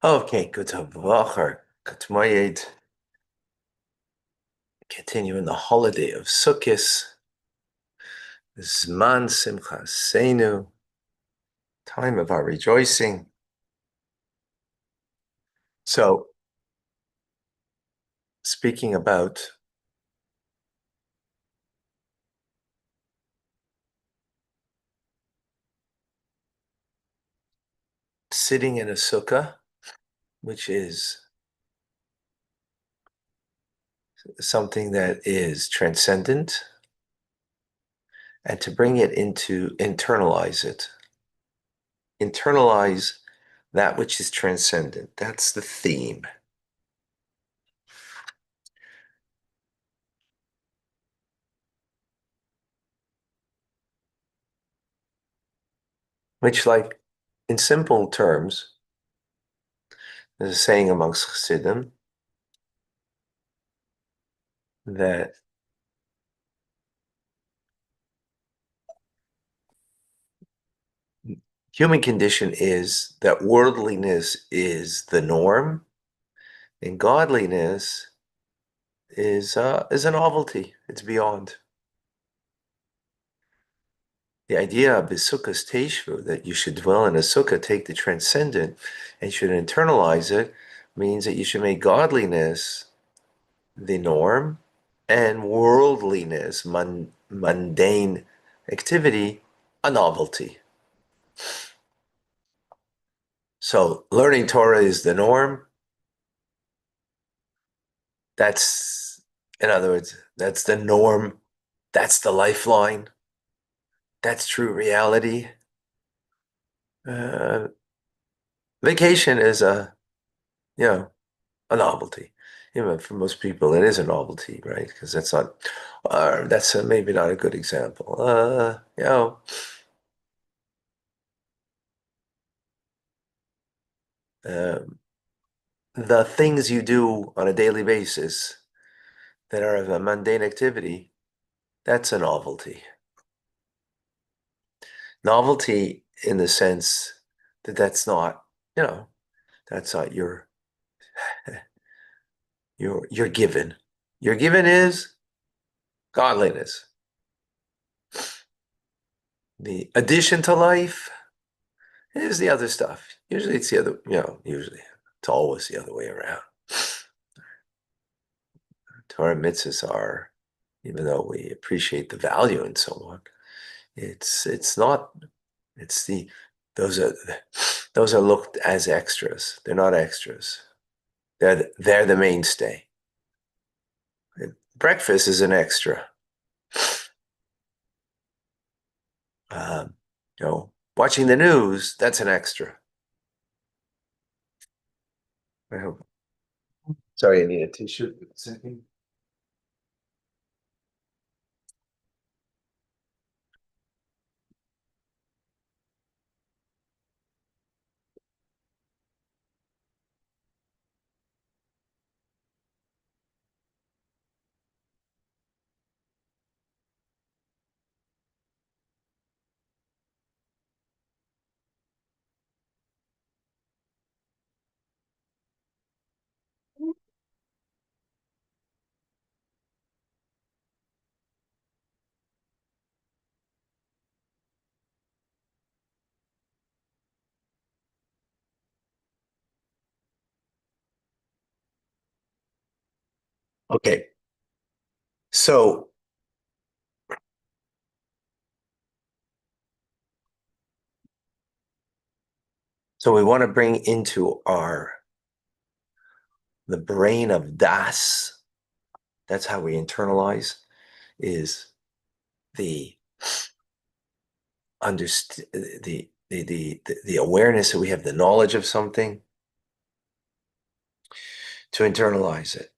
Okay, good Vacher. Good Moed. Continuing the holiday of Sukkot. Zman Simcha Seinu. Time of our rejoicing. So, speaking about sitting in a sukkah, which is something that is transcendent, and to bring it into internalize it. Internalize that which is transcendent. That's the theme. Which, like, in simple terms, there's a saying amongst Chassidim that human condition is that worldliness is the norm, and godliness is a novelty. It's beyond. The idea of bisukas teshvu, that you should dwell in a sukkah, take the transcendent, and should internalize it, means that you should make godliness the norm and worldliness, mundane activity, a novelty. So learning Torah is the norm. That's, in other words, that's the norm. That's the lifeline. That's true reality. Uh, Vacation is a novelty. Even for most people, it is a novelty, right? Because that's maybe not a good example. Um, the things you do on a daily basis that are of a mundane activity, that's a novelty. Novelty in the sense that you know, that's not your given. Your given is godliness. The addition to life is the other stuff. Usually it's the other, usually it's always the other way around. Torah mitzvahs are, even though we appreciate the value and so on, it's not, it's the, those are, those are looked as extras. They're not extras. They're the mainstay. Breakfast is an extra. Um, Watching the news, that's an extra. I hope. Sorry, I need a tissue. A second. Okay, so we want to bring into the brain of Das. That's how we internalize, is the underst the awareness that we have the knowledge of something, to internalize it.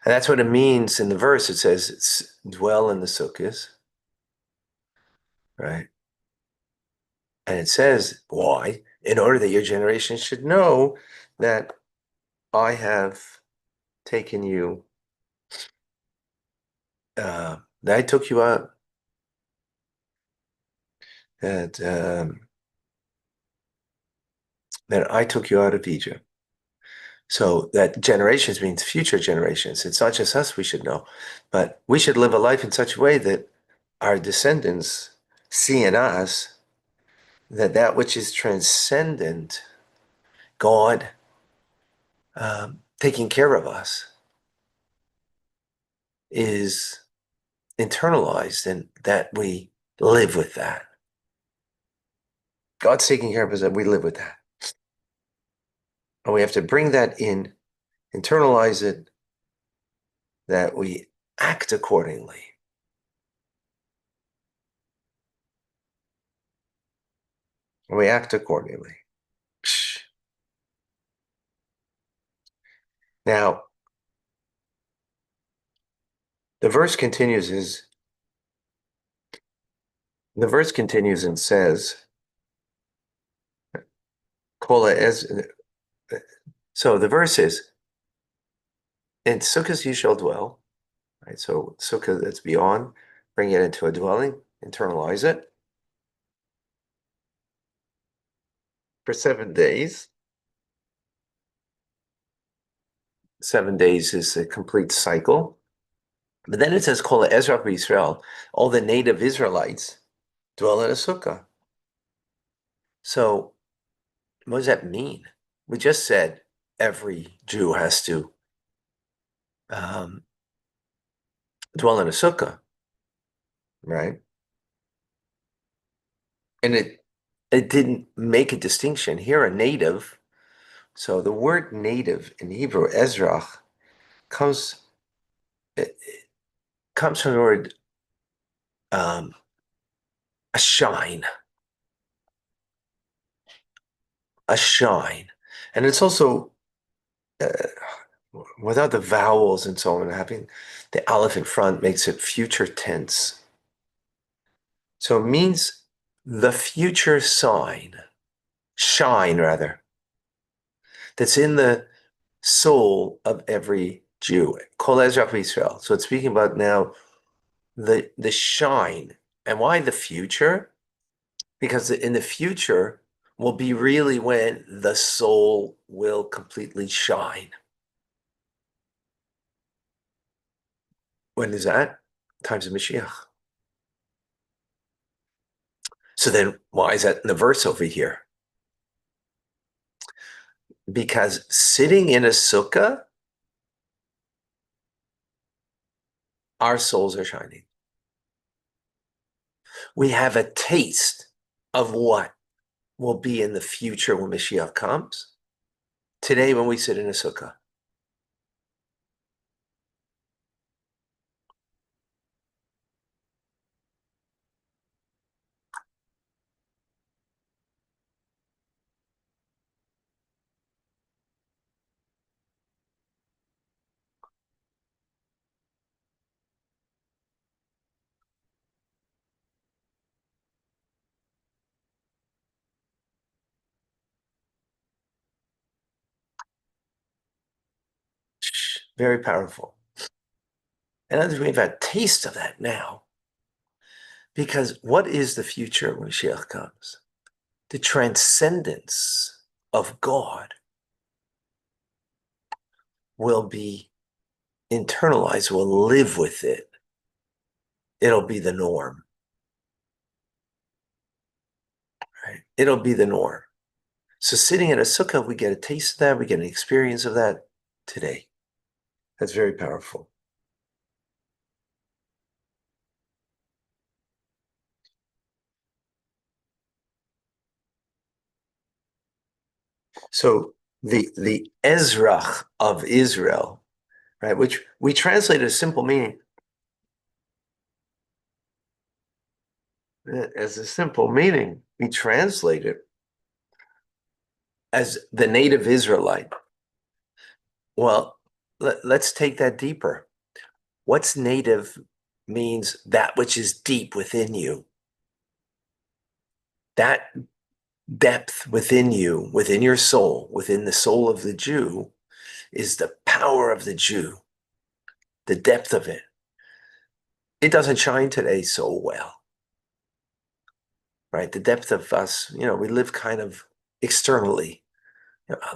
And that's what it means in the verse. It says, dwell in the sukkahs, right? And it says, why? In order that your generation should know that I have taken you, that I took you out, that that I took you out of Egypt. So that generations means future generations. It's not just us we should know, but we should live a life in such a way that our descendants see in us that which is transcendent, God taking care of us, is internalized and that we live with that. God's taking care of us and we live with that. And we have to bring that in, internalize it, that we act accordingly. We act accordingly. Now, the verse continues and says, Kola as so the verse is, in Sukkahs you shall dwell, right? So Sukkah that's beyond, bring it into a dwelling, internalize it for 7 days. 7 days is a complete cycle. But then it says, Kol Ezra Israel, all the native Israelites dwell in a sukkah. So what does that mean? We just said every Jew has to dwell in a sukkah, right? And it didn't make a distinction. Here, a native. So the word native in Hebrew, Ezrach, comes it comes from the word a shine, and it's also uh, without the vowels and so on, having the aleph in front makes it future tense. So it means the future shine rather, that's in the soul of every Jew. Kol Ezrach Israel. So it's speaking about now the shine. And why the future? Because in the future will be really when the soul will completely shine. When is that? Times of Mashiach. So then why is that in the verse over here? Because sitting in a sukkah, our souls are shining. We have a taste of what will be in the future when Mashiach comes. Today, when we sit in a sukkah. Very powerful. And others, we have a taste of that now. Because what is the future when Mashiach comes? The transcendence of God will be internalized, will live with it. It'll be the norm. Right? It'll be the norm. So sitting in a sukkah, we get a taste of that, we get an experience of that today. That's very powerful. So the Ezrach of Israel, right, which we translate as simple meaning, as a simple meaning, we translate it as the native Israelite. Well, let's take that deeper. What's native means that which is deep within you. That depth within you, within your soul, within the soul of the Jew, is the power of the Jew, the depth of it. It doesn't shine today so well, right? The depth of us, we live kind of externally.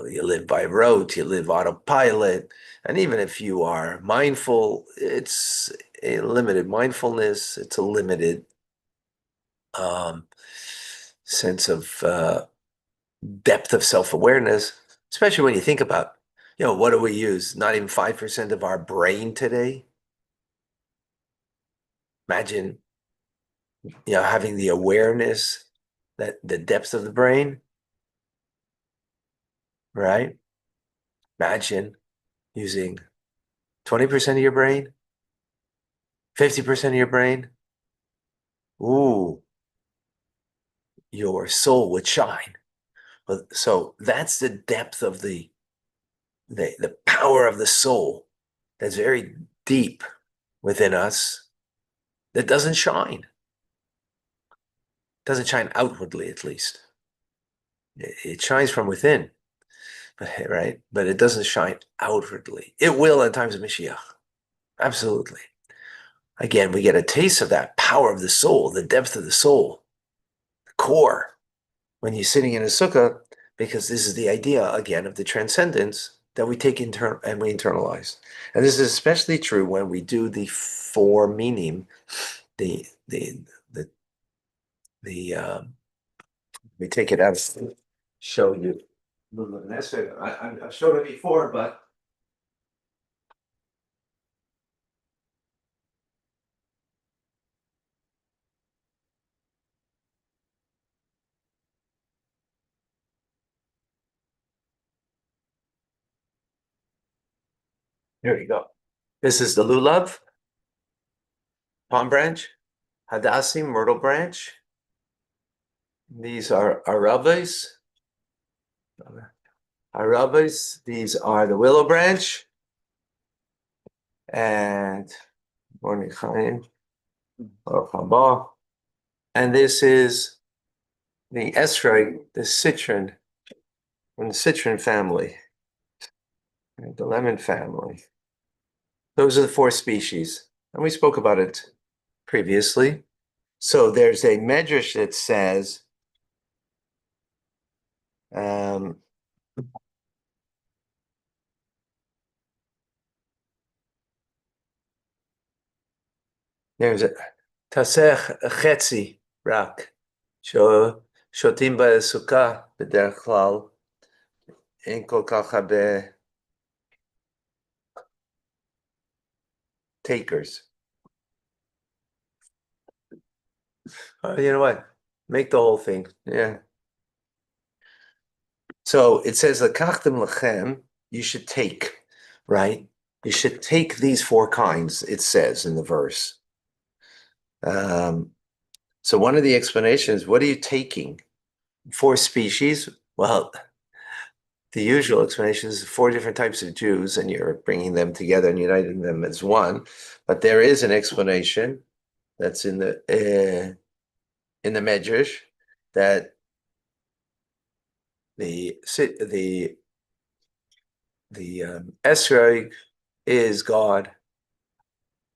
You live by rote, you live autopilot, and even if you are mindful, it's a limited mindfulness, it's a limited um, sense of depth of self-awareness, especially when you think about, what do we use? Not even 5% of our brain today. Imagine, having the awareness that the depth of the brain, right? Imagine using 20% of your brain, 50% of your brain. Ooh, your soul would shine. So that's the depth of the power of the soul that's very deep within us that doesn't shine outwardly at least. It shines from within, right? But it doesn't shine outwardly. It will in times of Mashiach. Absolutely. Again, we get a taste of that power of the soul, the depth of the soul, the core, when you're sitting in a sukkah, because this is the idea, again, of the transcendence that we take and we internalize. And this is especially true when we do the four meaning, the the the the we take it out. Show you. I've showed it before, but here you go. This is the lulav, palm branch, hadassim, myrtle branch. These are arabas. Arabas. These are the willow branch and morning chaim or haba. And this is the esrog, the citron, from the citron family, the lemon family. Those are the four species, and we spoke about it previously. So there's a medrash that says, um, there's a tasech chetzi rak, shotim ba'sukkah b'derech klal, ein kol kach habe takers. You know what? Make the whole thing. Yeah. So it says, "Lakachtem lechem," you should take, right? You should take these four kinds, it says in the verse. So one of the explanations, what are you taking? Four species? Well, the usual explanation is four different types of Jews, and you're bringing them together and uniting them as one. But there is an explanation that's in the Medrash that the esrog is God,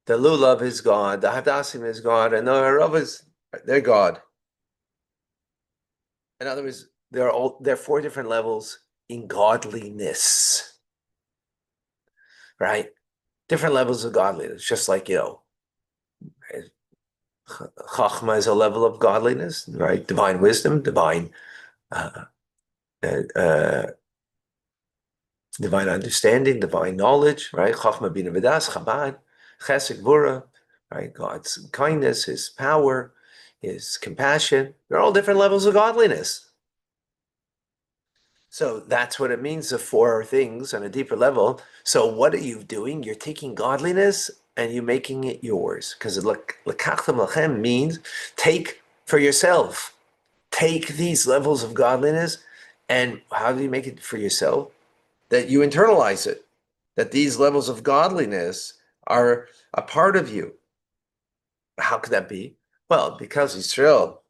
the lulav is God, the hadassim is God, and the harabas, they're God. In other words, they're four different levels in godliness, right? Different levels of godliness, just like, chachma is a level of godliness, right? Divine wisdom, uh, uh, divine understanding, divine knowledge, right? Chachma bina v'das, Chabad, chesed gvura, right? God's kindness, His power, His compassion. They're all different levels of godliness. So that's what it means, the four things on a deeper level. So what are you doing? You're taking godliness and you're making it yours. Because lekachtem lachem means take for yourself. Take these levels of godliness, and how do you make it for yourself? That you internalize it. That these levels of godliness are a part of you. How could that be? Well, because Israel,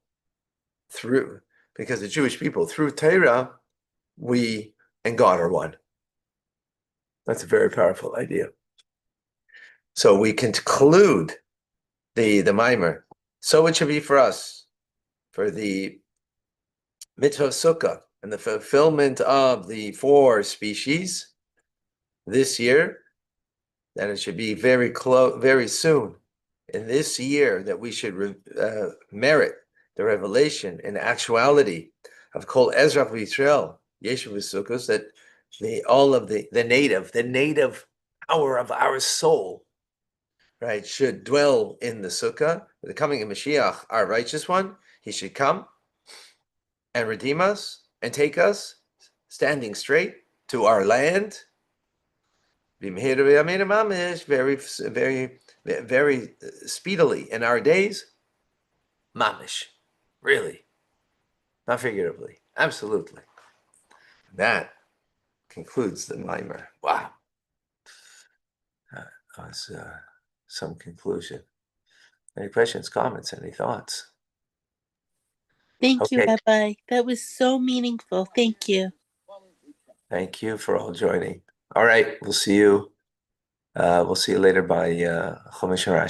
because the Jewish people, through Torah, we and God are one. That's a very powerful idea. So we conclude the mimer. So it should be for us, for the mitzvah sukkah. and the fulfillment of the 4 species this year, that it should be very soon in this year, that we should merit the revelation and actuality of Kol Ezra Yisrael, Yeshu V'Sukkos, that all of the native power of our soul, right, should dwell in the sukkah. The coming of Mashiach, our righteous one, he should come and redeem us and take us standing straight to our land. Very, very, very speedily in our days. Mamish, really, not figuratively, absolutely. That concludes the mimer. Wow, that was some conclusion. Any questions, comments, any thoughts? Thank you, Rabbi. That was so meaningful. Thank you. Thank you for all joining. All right, we'll see you. We'll see you later by Chumash Harash.